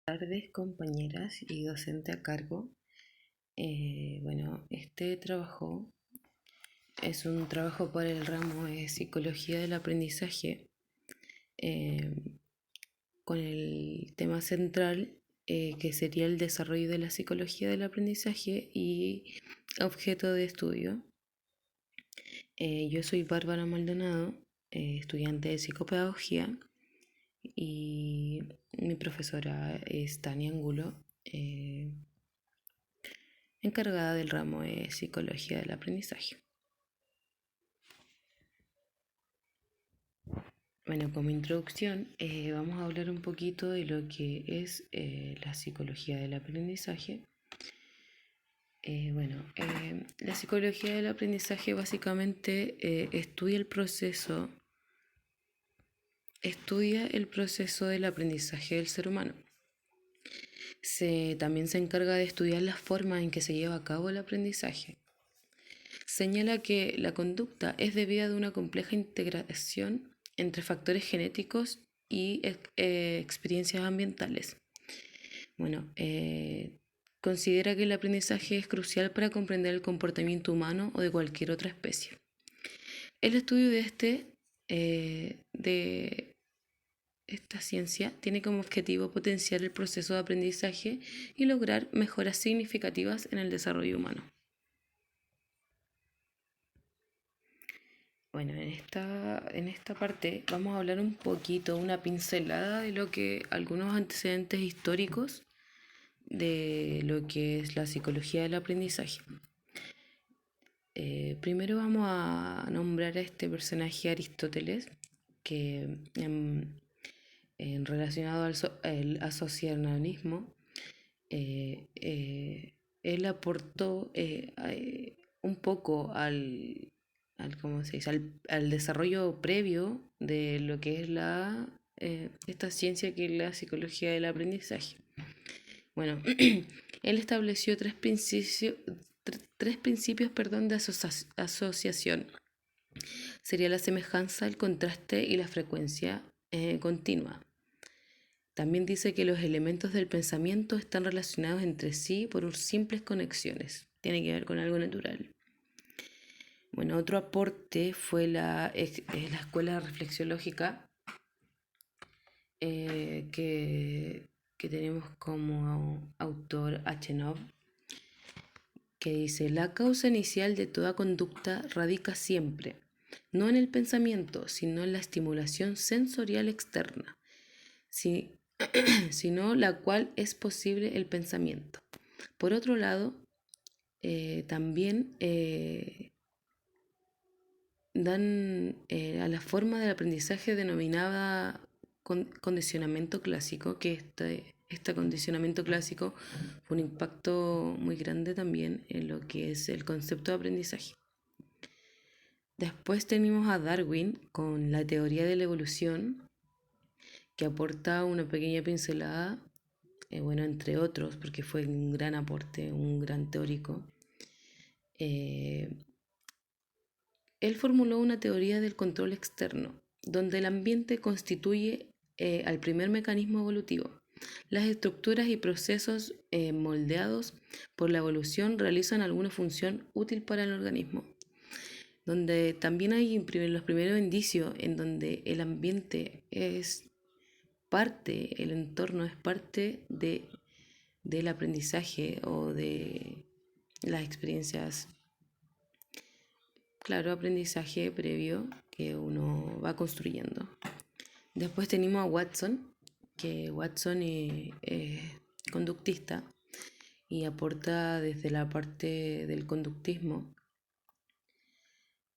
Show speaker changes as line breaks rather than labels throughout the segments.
Tardes, compañeras y docente a cargo. Este trabajo es un trabajo para el ramo de Psicología del Aprendizaje, eh, con el tema central que sería el desarrollo de la psicología del aprendizaje y objeto de estudio. Yo soy Bárbara Maldonado, estudiante de psicopedagogía, y mi profesora es Tania Angulo, encargada del ramo de Psicología del Aprendizaje. Bueno, como introducción, vamos a hablar un poquito de lo que es la psicología del aprendizaje. La psicología del aprendizaje básicamente estudia el proceso del aprendizaje del ser humano. También se encarga de estudiar las formas en que se lleva a cabo el aprendizaje. Señala que la conducta es debida de una compleja integración entre factores genéticos y experiencias ambientales. Considera que el aprendizaje es crucial para comprender el comportamiento humano o de cualquier otra especie. El estudio de esta ciencia tiene como objetivo potenciar el proceso de aprendizaje y lograr mejoras significativas en el desarrollo humano. Bueno, en esta parte vamos a hablar un poquito, una pincelada de lo que algunos antecedentes históricos de lo que es la psicología del aprendizaje. Primero vamos a nombrar a este personaje Aristóteles, que relacionado al asociacionalismo, él aportó un poco ¿cómo se dice? Al desarrollo previo de lo que es esta ciencia que es la psicología del aprendizaje. Bueno, él estableció tres principios de asociación. Sería la semejanza, el contraste y la frecuencia continua. También dice que los elementos del pensamiento están relacionados entre sí por simples conexiones. Tiene que ver con algo natural. Bueno, otro aporte fue la escuela de reflexión lógica, que tenemos como autor Achenov, que dice: la causa inicial de toda conducta radica siempre, no en el pensamiento, sino en la estimulación sensorial externa, sino la cual es posible el pensamiento. Por otro lado, también dan a la forma del aprendizaje denominada condicionamiento clásico, que este condicionamiento clásico fue un impacto muy grande también en lo que es el concepto de aprendizaje. Después tenemos a Darwin con la teoría de la evolución, que aporta una pequeña pincelada, entre otros, porque fue un gran aporte, un gran teórico. Él formuló una teoría del control externo, donde el ambiente constituye al primer mecanismo evolutivo. Las estructuras y procesos moldeados por la evolución realizan alguna función útil para el organismo. Donde también hay los primeros indicios en donde el ambiente es parte, el entorno es parte del aprendizaje o de las experiencias. Claro, aprendizaje previo que uno va construyendo. Después tenemos a Watson, que Watson es conductista y aporta desde la parte del conductismo.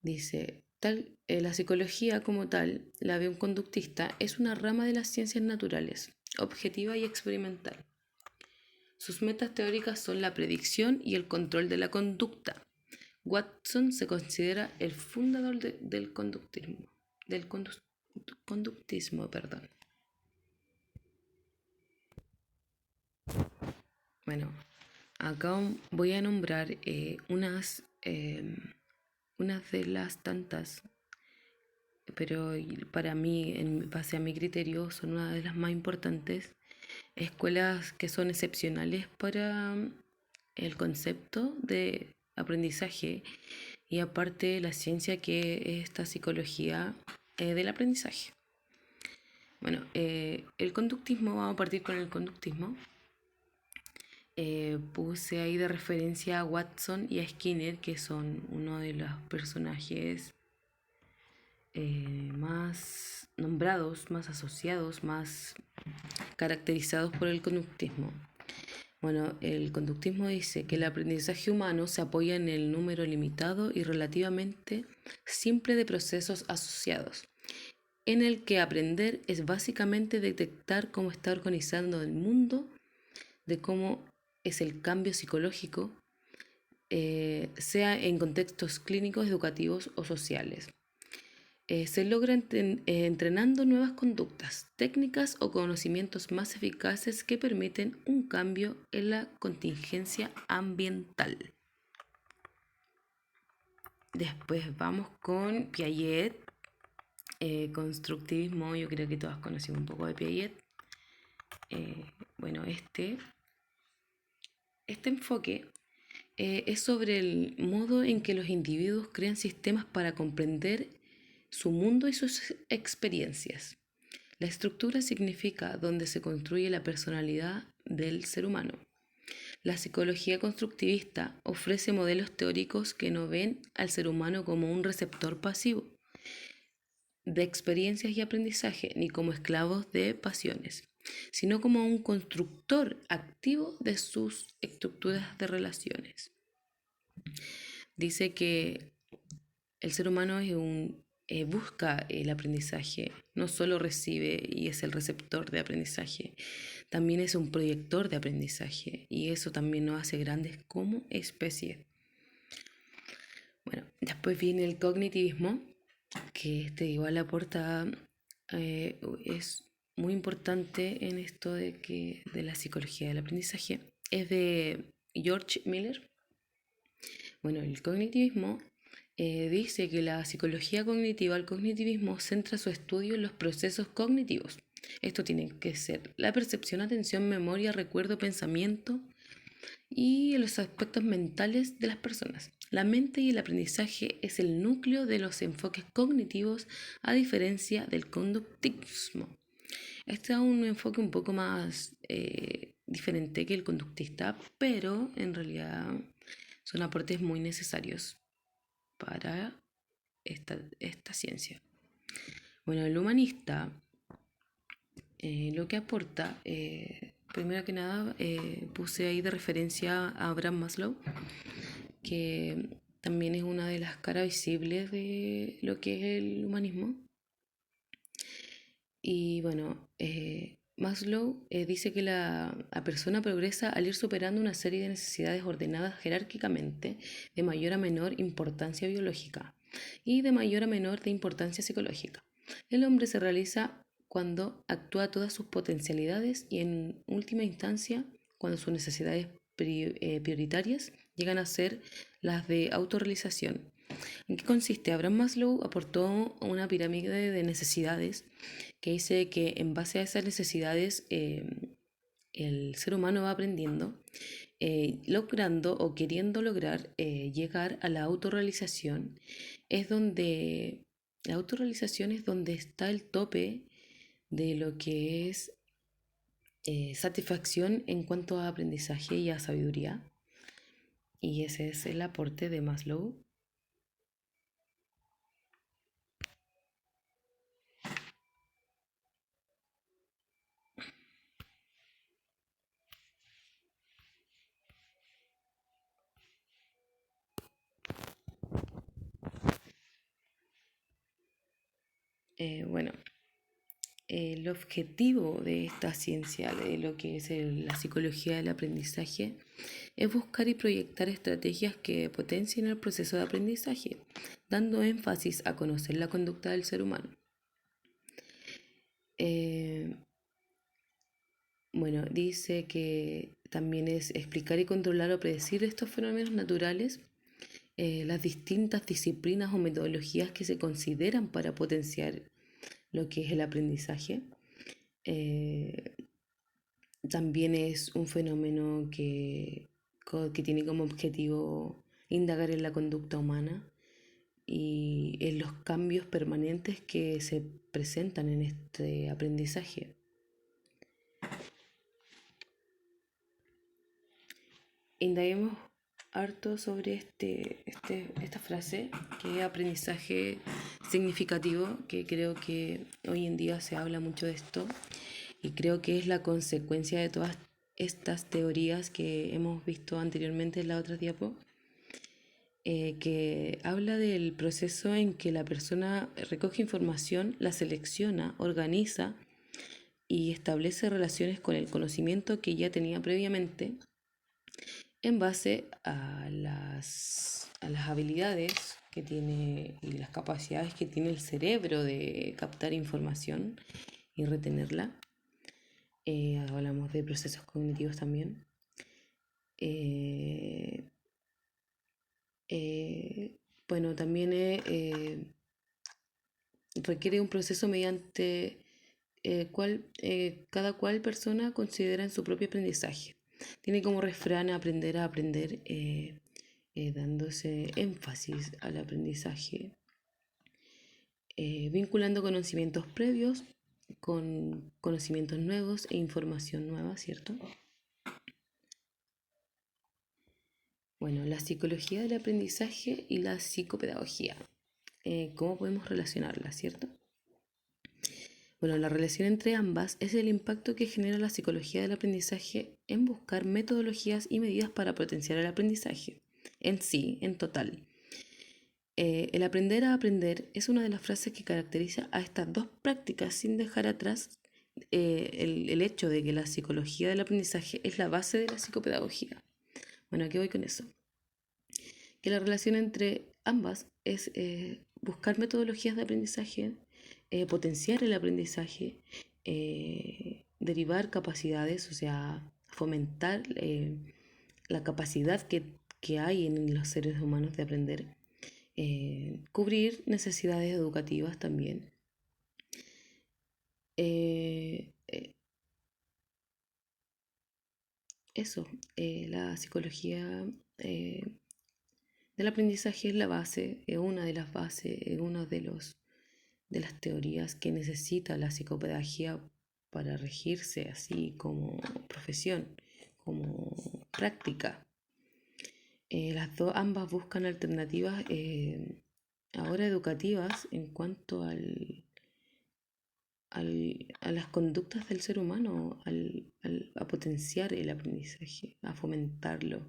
Dice: la psicología como tal, la ve un conductista, es una rama de las ciencias naturales, objetiva y experimental. Sus metas teóricas son la predicción y el control de la conducta. Watson se considera el fundador del conductismo. Conductismo. Bueno, acá voy a nombrar unas de las tantas, pero para mí, en base a mi criterio, son una de las más importantes, escuelas que son excepcionales para el concepto de aprendizaje y aparte la ciencia que es esta psicología del aprendizaje. Bueno, el conductismo, vamos a partir con el conductismo. Puse ahí de referencia a Watson y a Skinner, que son uno de los personajes más nombrados, más asociados, más caracterizados por el conductismo. Bueno, el conductismo dice que el aprendizaje humano se apoya en el número limitado y relativamente simple de procesos asociados, en el que aprender es básicamente detectar cómo está organizando el mundo, de cómo es el cambio psicológico, sea en contextos clínicos, educativos o sociales. Se logra entrenando nuevas conductas, técnicas o conocimientos más eficaces que permiten un cambio en la contingencia ambiental. Después vamos con Piaget, constructivismo. Yo creo que todas conocemos un poco de Piaget. Bueno, este enfoque es sobre el modo en que los individuos crean sistemas para comprender su mundo y sus experiencias. La estructura significa donde se construye la personalidad del ser humano. La psicología constructivista ofrece modelos teóricos que no ven al ser humano como un receptor pasivo de experiencias y aprendizaje, ni como esclavos de pasiones, sino como un constructor activo de sus estructuras de relaciones. Dice que el ser humano busca el aprendizaje, no solo recibe y es el receptor de aprendizaje, también es un proyector de aprendizaje y eso también nos hace grandes como especie. Bueno, después viene el cognitivismo, que igual aporta, es muy importante en esto de la psicología del aprendizaje. Es de George Miller. Bueno, el cognitivismo dice que la psicología cognitiva, el cognitivismo, centra su estudio en los procesos cognitivos. Esto tiene que ser la percepción, atención, memoria, recuerdo, pensamiento y los aspectos mentales de las personas. La mente y el aprendizaje es el núcleo de los enfoques cognitivos a diferencia del conductismo. Este es un enfoque un poco más diferente que el conductista, pero en realidad son aportes muy necesarios para esta ciencia. Bueno, el humanista lo que aporta, primero que nada, puse ahí de referencia a Abraham Maslow, que también es una de las caras visibles de lo que es el humanismo. Y bueno, Maslow dice que la persona progresa al ir superando una serie de necesidades ordenadas jerárquicamente de mayor a menor importancia biológica y de mayor a menor de importancia psicológica. El hombre se realiza cuando actúa todas sus potencialidades y en última instancia cuando sus necesidades prioritarias llegan a ser las de autorrealización. ¿En qué consiste? Abraham Maslow aportó una pirámide de necesidades que dice que en base a esas necesidades el ser humano va aprendiendo, logrando o queriendo lograr llegar a la autorrealización. Es donde la autorrealización es donde está el tope de lo que es satisfacción en cuanto a aprendizaje y a sabiduría. Y ese es el aporte de Maslow. Bueno, el objetivo de esta ciencia, de lo que es la psicología del aprendizaje, es buscar y proyectar estrategias que potencien el proceso de aprendizaje, dando énfasis a conocer la conducta del ser humano. Bueno, dice que también es explicar y controlar o predecir estos fenómenos naturales, las distintas disciplinas o metodologías que se consideran para potenciar lo que es el aprendizaje. También es un fenómeno que tiene como objetivo indagar en la conducta humana y en los cambios permanentes que se presentan en este aprendizaje. Indaguemos harto sobre esta frase, que es aprendizaje significativo, que creo que hoy en día se habla mucho de esto y creo que es la consecuencia de todas estas teorías que hemos visto anteriormente en la otra diapo, que habla del proceso en que la persona recoge información, la selecciona, organiza y establece relaciones con el conocimiento que ya tenía previamente en base a las habilidades que tiene y las capacidades que tiene el cerebro de captar información y retenerla. Hablamos de procesos cognitivos también. Eh, eh, bueno, también requiere un proceso mediante cada cual persona considera en su propio aprendizaje. Tiene como refrán aprender a aprender, dándose énfasis al aprendizaje, vinculando conocimientos previos con conocimientos nuevos e información nueva, ¿cierto? Bueno, la psicología del aprendizaje y la psicopedagogía. ¿Cómo podemos relacionarlas, cierto? Bueno, la relación entre ambas es el impacto que genera la psicología del aprendizaje en buscar metodologías y medidas para potenciar el aprendizaje en sí, en total. El aprender a aprender es una de las frases que caracteriza a estas dos prácticas sin dejar atrás el hecho de que la psicología del aprendizaje es la base de la psicopedagogía. Bueno, aquí voy con eso. Que la relación entre ambas es buscar metodologías de aprendizaje, potenciar el aprendizaje, derivar capacidades, o sea, fomentar la capacidad que hay en los seres humanos de aprender, cubrir necesidades educativas también. Eh, eh, Eso, la psicología del aprendizaje es la base, es una de las bases, es una de las teorías que necesita la psicopedagogía para regirse así como profesión, como práctica. Ambas buscan alternativas ahora educativas en cuanto a las conductas del ser humano, a potenciar el aprendizaje, a fomentarlo.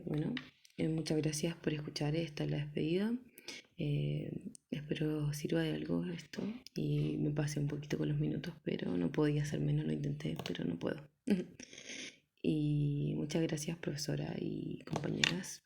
Bueno, muchas gracias por escuchar. Esta es la despedida. Eh, Espero sirva de algo esto y me pasé un poquito con los minutos, pero no podía hacer menos, lo intenté, pero no puedo. Y muchas gracias, profesora y compañeras.